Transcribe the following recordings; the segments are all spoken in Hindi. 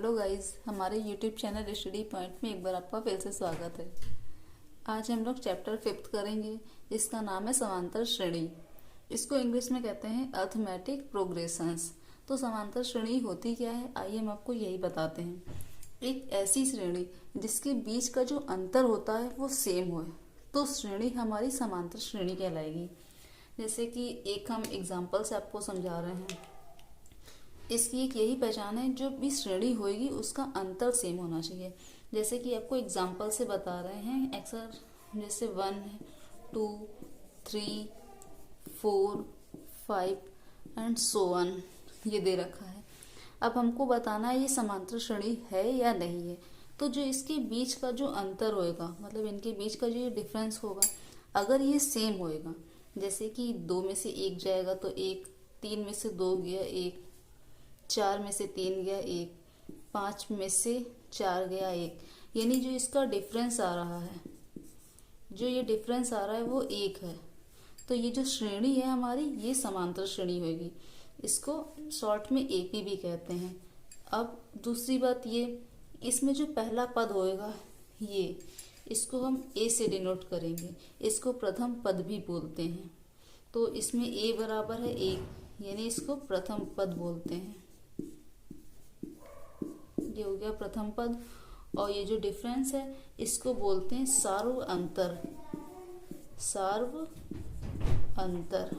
हेलो गाइस, हमारे यूट्यूब चैनल स्टडी पॉइंट में एक बार आपका फिर से स्वागत है। आज हम लोग चैप्टर 5 करेंगे, जिसका नाम है समांतर श्रेणी। इसको इंग्लिश में कहते हैं अर्थमेटिक प्रोग्रेशंस। तो समांतर श्रेणी होती क्या है, आइए हम आपको यही बताते हैं। एक ऐसी श्रेणी जिसके बीच का जो अंतर होता है वो सेम हो, तो श्रेणी हमारी समांतर श्रेणी कहलाएगी। जैसे कि एक हम एग्जाम्पल से आपको समझा रहे हैं। इसकी एक यही पहचान है, जो भी श्रेणी होगी उसका अंतर सेम होना चाहिए। जैसे कि आपको एग्जाम्पल से बता रहे हैं, अक्सर जैसे 1, 2, 3, 4, 5 एंड सो ऑन ये दे रखा है। अब हमको बताना है ये समांतर श्रेणी है या नहीं है। तो जो इसके बीच का जो अंतर होएगा, मतलब इनके बीच का जो ये डिफरेंस होगा, अगर ये सेम होएगा, जैसे कि 2 में से 1 जाएगा तो 1, 3 में से 2 गया 1, 4 में से 3 गया 1, 5 में से 4 गया 1, यानी जो इसका डिफरेंस आ रहा है, जो ये डिफरेंस आ रहा है वो 1 है। तो ये जो श्रेणी है हमारी, ये समांतर श्रेणी होगी। इसको शॉर्ट में एपी भी कहते हैं। अब दूसरी बात ये, इसमें जो पहला पद होएगा ये, इसको हम ए से डिनोट करेंगे। इसको प्रथम पद भी बोलते हैं। तो इसमें ए बराबर है 1, यानी इसको प्रथम पद बोलते हैं। ये हो गया प्रथम पद। और ये जो डिफरेंस है इसको बोलते हैं सार्व अंतर। सार्व अंतर,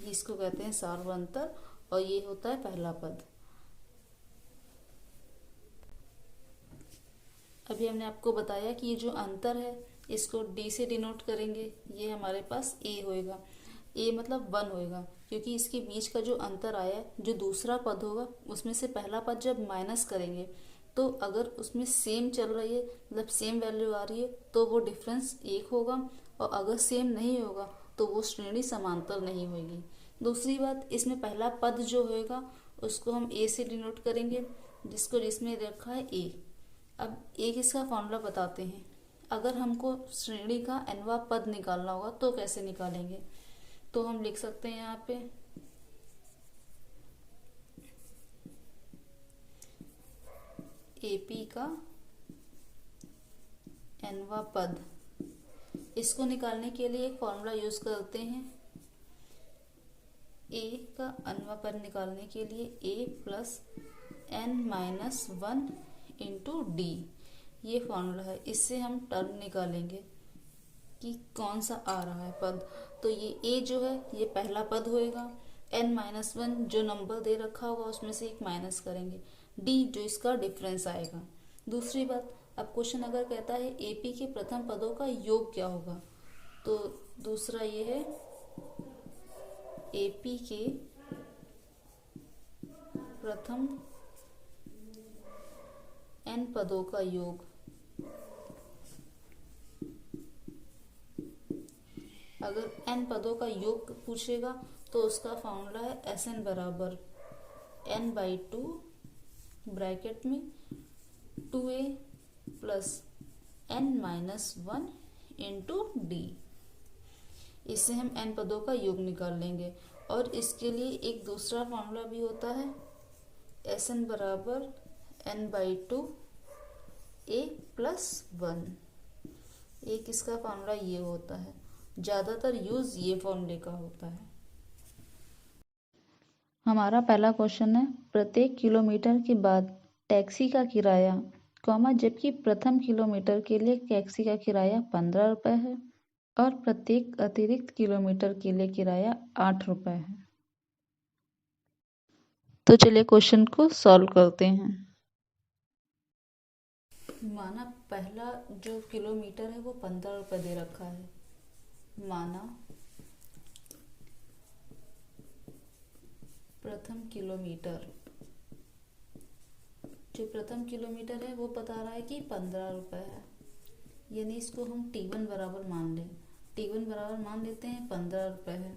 इसको कहते हैं सार्व अंतर। और ये होता है पहला पद। अभी हमने आपको बताया कि ये जो अंतर है इसको डी से डिनोट करेंगे। ये हमारे पास ए होएगा। ए मतलब 1 होएगा, क्योंकि इसके बीच का जो अंतर आया है, जो दूसरा पद होगा उसमें से पहला पद जब माइनस करेंगे, तो अगर उसमें सेम चल रही है, मतलब सेम वैल्यू आ रही है, तो वो डिफरेंस 1 होगा। और अगर सेम नहीं होगा तो वो श्रेणी समांतर नहीं होगी। दूसरी बात, इसमें पहला पद जो होएगा उसको हम ए से डिनोट करेंगे, जिसमें रखा है ए। अब एक इसका फॉर्मूला बताते हैं। अगर हमको श्रेणी का nवां पद निकालना होगा तो कैसे निकालेंगे। तो हम लिख सकते हैं यहाँ पे एपी का nवां पद। इसको निकालने के लिए एक फॉर्मूला यूज करते हैं। ए का nवां पद निकालने के लिए a plus n-1 into D, ये फॉर्मूला है। इससे हम टर्म निकालेंगे कि कौन सा आ रहा है पद। तो ये a जो है ये पहला पद होएगा। n-1 जो नंबर दे रखा होगा उसमें से एक माइनस करेंगे। d जो इसका डिफरेंस आएगा। दूसरी बात, अब क्वेश्चन अगर कहता है एपी के प्रथम पदों का योग क्या होगा, तो दूसरा ये है एपी के प्रथम n पदों का योग। अगर n पदों का योग पूछेगा तो उसका फॉर्मूला है Sn बराबर n/2 ब्रैकेट में 2a plus n-1 into D. इससे हम n पदों का योग निकाल लेंगे। और इसके लिए एक दूसरा फॉर्मूला भी होता है, Sn बराबर n/2 a प्लस 1। एक इसका फॉर्मूला ये होता है। ज्यादातर यूज ये फॉर्मूले का होता है। हमारा पहला क्वेश्चन है, प्रत्येक किलोमीटर के बाद टैक्सी का किराया, जबकि प्रथम किलोमीटर के लिए टैक्सी का किराया 15 रुपए है और प्रत्येक अतिरिक्त किलोमीटर के लिए किराया 8 रुपए है। तो चलिए क्वेश्चन को सॉल्व करते हैं। माना पहला जो किलोमीटर है वो 15 रुपए दे रखा है। माना प्रथम किलोमीटर, जो प्रथम किलोमीटर है वो बता रहा है कि 15 रुपए है, यानी इसको हम T1 बराबर मान लें। T1 बराबर मान लेते हैं 15 रुपए है।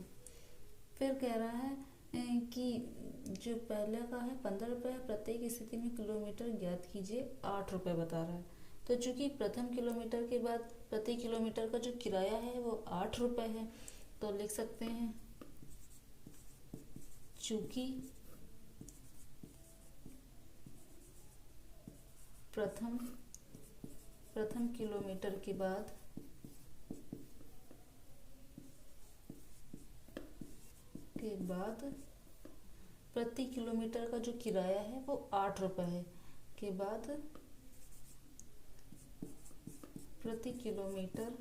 फिर कह रहा है कि जो पहले का है 15 रुपए है, प्रत्येक स्थिति में किलोमीटर ज्ञात कीजिए, 8 रुपए बता रहा है। तो चूंकि प्रथम किलोमीटर के बाद प्रति किलोमीटर का जो किराया है वो 8 रुपए है, तो लिख सकते हैं चूंकि प्रथम किलोमीटर के बाद प्रति किलोमीटर का जो किराया है वो 8 रुपये है। के बाद प्रति किलोमीटर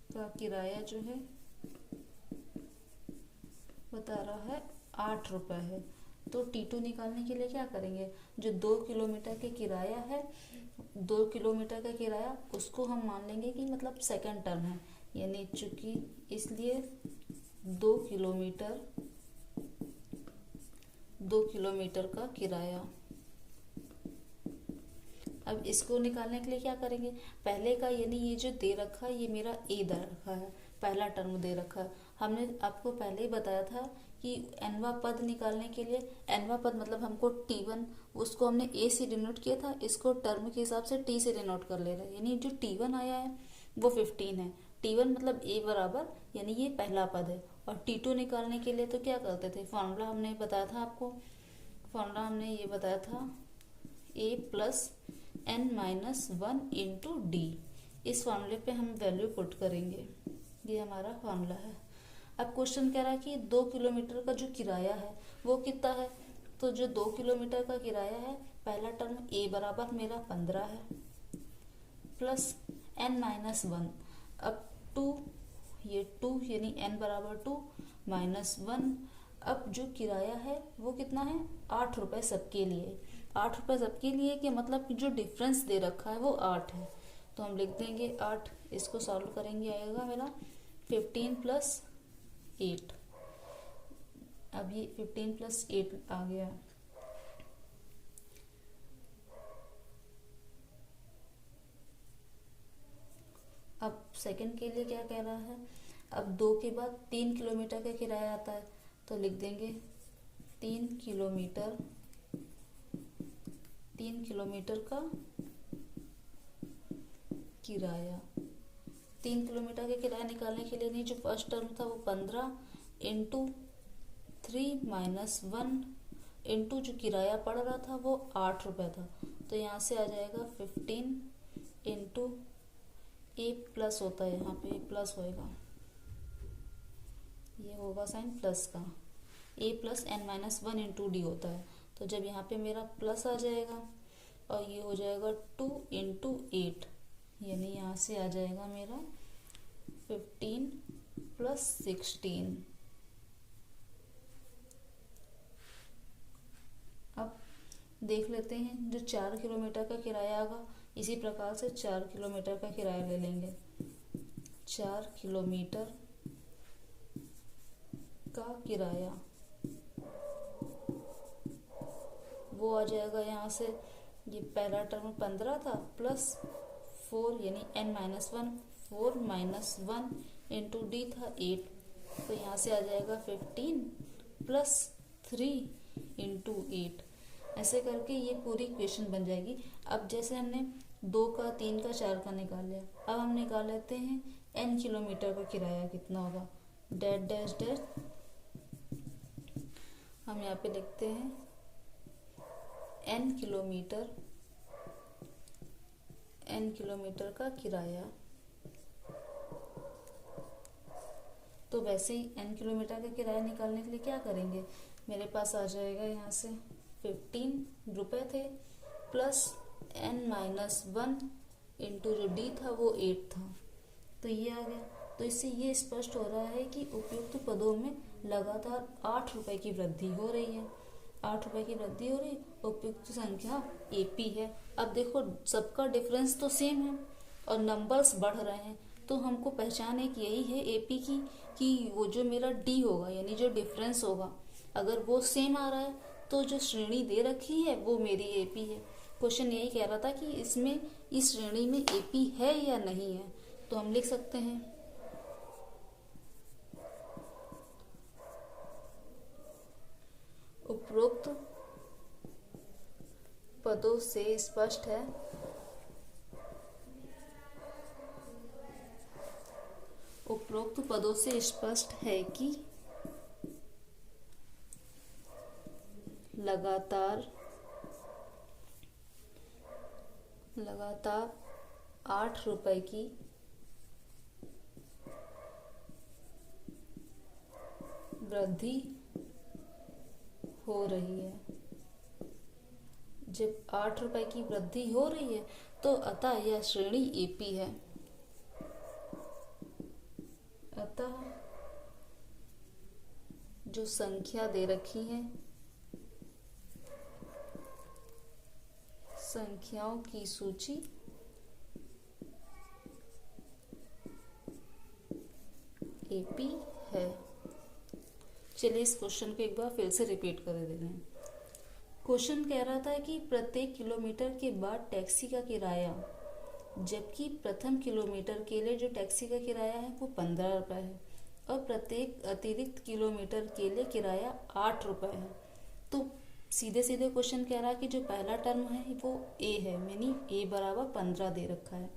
का किराया जो है बता रहा है 8 रुपये है। तो T2 निकालने के लिए क्या करेंगे, जो 2 किलोमीटर के किराया है, 2 किलोमीटर का किराया उसको हम मान लेंगे कि मतलब सेकंड टर्म है, यानी चूंकि इसलिए 2 किलोमीटर का किराया। अब इसको निकालने के लिए क्या करेंगे, पहले का यानी ये जो दे रखा है ये मेरा ए दे रखा है, पहला टर्म दे रखा है। हमने आपको पहले ही बताया था कि एनवा पद निकालने के लिए, एनवा पद मतलब हमको T1 उसको हमने ए से डिनोट किया था, इसको टर्म के हिसाब से टी से डिनोट कर ले रहे हैं, यानी जो T1 आया है वो 15 है। T1 मतलब ए बराबर, यानी ये पहला पद है। और T2 निकालने के लिए तो क्या करते थे, फॉर्मूला हमने बताया था आपको, फॉर्मूला हमने ये बताया था a plus n-1 into D. इस फॉर्मूले पे हम वैल्यू पुट करेंगे, ये हमारा फॉर्मूला है। अब क्वेश्चन कह रहा है कि 2 किलोमीटर का जो किराया है वो कितना है, तो जो 2 किलोमीटर का किराया है, पहला टर्म a बराबर मेरा 15 है प्लस n-1। अब 2 ये 2 यानी n बराबर 2 माइनस 1। अब जो किराया है वो कितना है, 8 रुपये सबके लिए। 8 रुपये सबके लिए कि मतलब कि जो डिफरेंस दे रखा है वो 8 है, तो हम लिख देंगे 8। इसको सॉल्व करेंगे आएगा मेरा 15 प्लस 8। अब ये 15 प्लस 8 आ गया। अब सेकंड के लिए क्या कह रहा है, अब 2 के बाद 3 किलोमीटर का किराया आता है, तो लिख देंगे 3 किलोमीटर का किराया। 3 किलोमीटर का किराया निकालने के लिए नहीं, जो फर्स्ट टर्म था वो 15 इंटू 3 माइनस 1 इंटू जो किराया पड़ रहा था वो 8 रुपये था, तो यहाँ से आ जाएगा 15 इंटू ए प्लस होता है, यहाँ पे प्लस होएगा, ये होगा साइन प्लस का, a plus n-1 into D होता है। तो जब यहाँ पे मेरा प्लस आ जाएगा और ये हो जाएगा 2 इंटू 8, यानी यहाँ से आ जाएगा मेरा 15 प्लस 16। अब देख लेते हैं, जो 4 किलोमीटर का किराया आगा, इसी प्रकार से 4 किलोमीटर का किराया ले लेंगे। 4 किलोमीटर का किराया वो आ जाएगा, यहाँ से ये पहला टर्म 15 था प्लस 4 यानी n-1, 4 माइनस 1 इंटू डी था 8, तो यहाँ से आ जाएगा 15 प्लस 3 इंटू 8। ऐसे करके ये पूरी इक्वेशन बन जाएगी। अब जैसे हमने 2 का 3 का 4 का निकाल लिया, अब हम निकाल लेते हैं n किलोमीटर का किराया कितना होगा। डैश डैश डैश हम यहाँ पे लिखते हैं n किलोमीटर का किराया। तो वैसे ही n किलोमीटर का किराया निकालने के लिए क्या करेंगे, मेरे पास आ जाएगा यहाँ से 15 रुपये थे प्लस n-1 इंटू जो d था वो 8 था, तो ये आ गया। तो इससे ये स्पष्ट हो रहा है कि उपयुक्त पदों में लगातार 8 रुपये की वृद्धि हो रही है। 8 रुपये की वृद्धि हो रही, उपयुक्त संख्या AP है। अब देखो सबका डिफरेंस तो सेम है और नंबर्स बढ़ रहे हैं, तो हमको पहचान एक यही है AP की कि वो जो मेरा D होगा यानी जो डिफरेंस होगा, अगर वो सेम आ रहा है तो जो श्रेणी दे रखी है वो मेरी AP है। क्वेश्चन यही कह रहा था कि इसमें इस श्रेणी में AP है या नहीं है, तो हम लिख सकते हैं उपरोक्त पदों से स्पष्ट है कि लगातार लगातार 8 रुपए की वृद्धि हो रही है। जब 8 रुपए की वृद्धि हो रही है तो अतः यह श्रेणी एपी है। अतः जो संख्या दे रखी है, संख्याओं की सूची एपी है। चलिए इस क्वेश्चन को एक बार फिर से रिपीट कर देते हैं। क्वेश्चन कह रहा था कि प्रत्येक किलोमीटर के बाद टैक्सी का किराया, जबकि प्रथम किलोमीटर के लिए जो टैक्सी का किराया है वो 15 रुपए है और प्रत्येक अतिरिक्त किलोमीटर के लिए किराया 8 रुपए है। तो सीधे सीधे क्वेश्चन कह रहा है कि जो पहला टर्म है वो ए है, यानी ए बराबर 15 दे रखा है।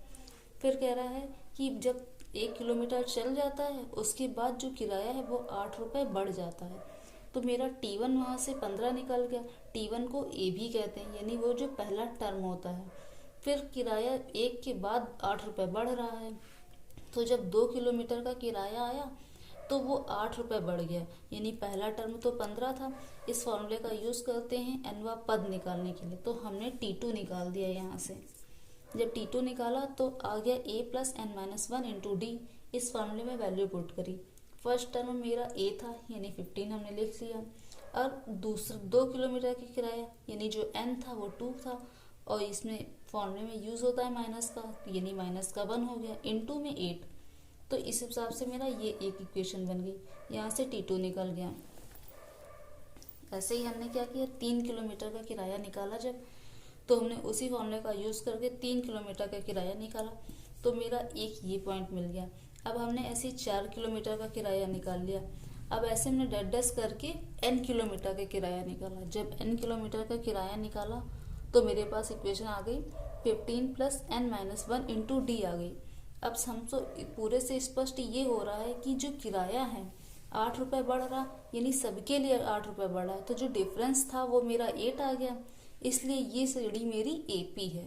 फिर कह रहा है कि जब 1 किलोमीटर चल जाता है उसके बाद जो किराया है वो 8 रुपए बढ़ जाता है। तो मेरा T1 वहां से 15 निकल गया। T1 को ए भी कहते हैं, यानी वो जो पहला टर्म होता है। फिर किराया 1 के बाद 8 रुपए बढ़ रहा है, तो जब 2 किलोमीटर का किराया आया तो वो 8 रुपए बढ़ गया, यानी पहला टर्म तो 15 था। इस फॉर्मूले का यूज करते हैं nवां पद निकालने के लिए, तो हमने T2 निकाल दिया यहाँ से। जब T2 निकाला तो आ गया a plus n-1 into D. इस फॉर्मूले में वैल्यू पुट करी। फर्स्ट टर्म मेरा a था, यानी 15 हमने लिख लिया। और दूसरा 2 किलोमीटर का किराया, यानी जो n था वो 2 था, और इसमें फॉर्मूले में यूज होता है माइनस का, यानी माइनस का 1 हो गया, इंटू में 8। तो इस हिसाब से मेरा ये एक इक्वेशन बन गई। यहाँ से T2 निकल गया। ऐसे ही हमने क्या किया, 3 किलोमीटर का किराया निकाला जब, तो हमने उसी फॉर्मूले का यूज करके 3 किलोमीटर का किराया निकाला, तो मेरा एक ये पॉइंट मिल गया। अब हमने ऐसे 4 किलोमीटर का किराया निकाल लिया। अब ऐसे हमने डैश करके n किलोमीटर का किराया निकाला। जब n किलोमीटर का किराया निकाला तो मेरे पास इक्वेशन आ गई 15 प्लस n-1 इंटू डी आ गई। अब हम तो पूरे से स्पष्ट ये हो रहा है कि जो किराया है 8 रुपए बढ़ रहा, यानी सबके लिए 8 रुपए बढ़ा है, तो जो डिफरेंस था वो मेरा 8 आ गया। इसलिए ये श्रेणी मेरी एपी है।